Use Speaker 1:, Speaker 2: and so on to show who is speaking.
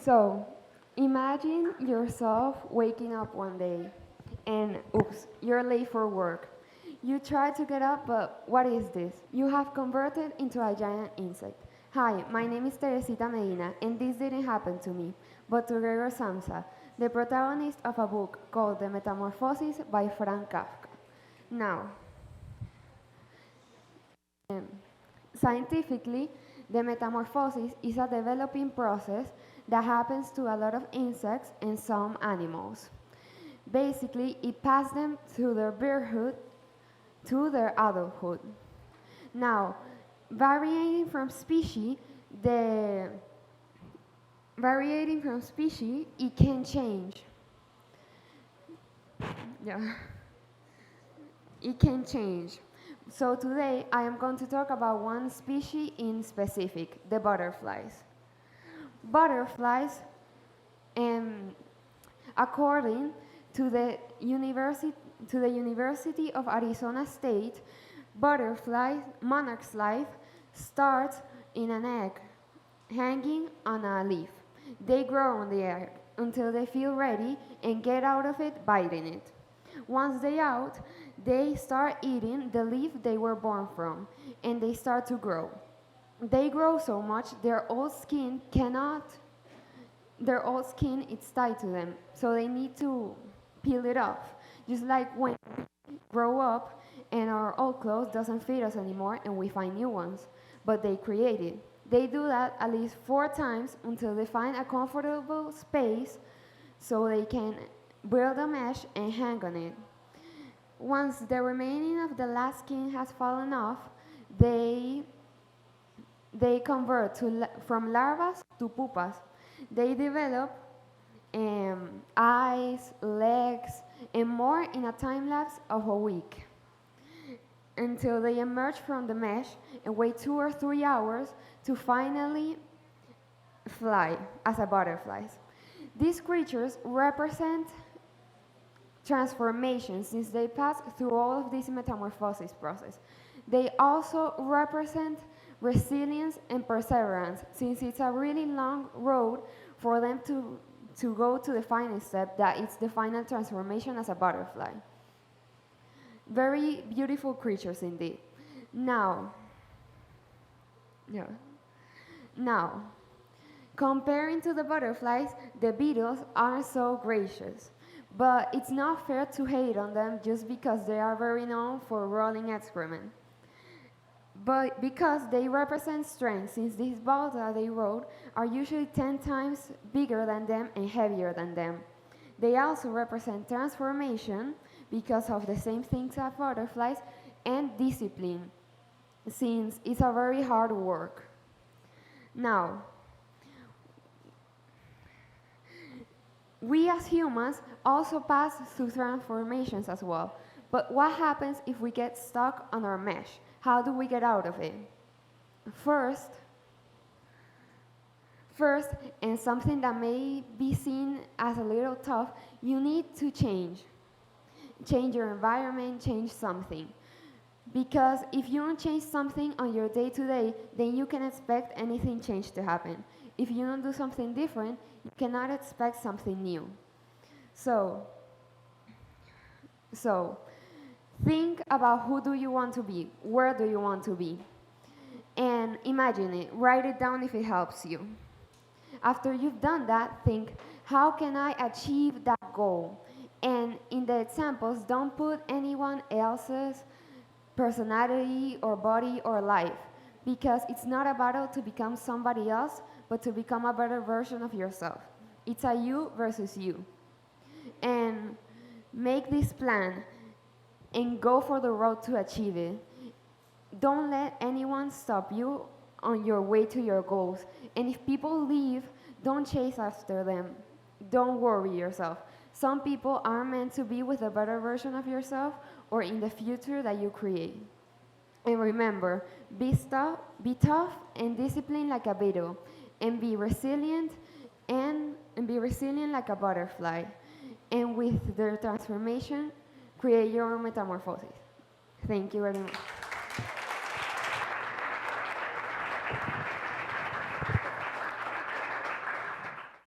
Speaker 1: So, imagine yourself waking up one day and oops, you're late for work. You try to get up, but what is this? You have converted into a giant insect. Hi, my name is Teresita Medina, and this didn't happen to me, but to Gregor Samsa, the protagonist of a book called The Metamorphosis by Frank Kafka. Now, scientifically, the metamorphosis is a developing process that happens to a lot of insects and some animals. Basically, it passes them through their barehood to their adulthood. Now, varying from species, the varying from species, it can change. Yeah, it can change. So today I am going to talk about one species in specific, the butterflies. Butterflies, um, according to the University of Arizona State, monarch's life starts in an egg, hanging on a leaf. They grow on the egg until they feel ready and get out of it biting it. Once they out, they start eating the leaf they were born from, and they start to grow. They grow so much their old skin is tied to them, so they need to peel it off. Just like when we grow up and our old clothes doesn't fit us anymore and we find new ones, but they create it. They do that at least 4 times until they find a comfortable space so they can build a mesh and hang on it. Once the remaining of the last skin has fallen off, they convert from larvae to pupas. They develop eyes, legs, and more in a time lapse of a week until they emerge from the mesh and wait 2 or 3 hours to finally fly as a butterflies. These creatures represent transformation since they pass through all of this metamorphosis process. They also represent resilience and perseverance since it's a really long road for them to go to the final step, that it's the final transformation as a butterfly. Very beautiful creatures indeed. Now, yeah. Now, comparing to the butterflies, the beetles aren't so gracious. But it's not fair to hate on them just because they are very known for rolling excrement. But because they represent strength, since these balls that they roll are usually 10 times bigger than them and heavier than them. They also represent transformation because of the same things as butterflies, and discipline, since it's a very hard work. Now, we as humans also pass through transformations as well. But what happens if we get stuck on our mesh? How do we get out of it? First, and something that may be seen as a little tough, you need to change. Change your environment, change something. Because if you don't change something on your day-to-day, then you can expect anything change to happen. If you don't do something different, you cannot expect something new. So think about who do you want to be, where do you want to be, and imagine it, write it down if it helps you. After you've done that, think, how can I achieve that goal? And in the examples, don't put anyone else's personality or body or life, because it's not a battle to become somebody else, but to become a better version of yourself. It's a you versus you. And make this plan and go for the road to achieve it. Don't let anyone stop you on your way to your goals. And if people leave, don't chase after them. Don't worry yourself. Some people are meant to be with a better version of yourself or in the future that you create. And remember, be tough and disciplined like a beetle, and be resilient like a butterfly. And with their transformation, create your own metamorphosis. Thank you very much.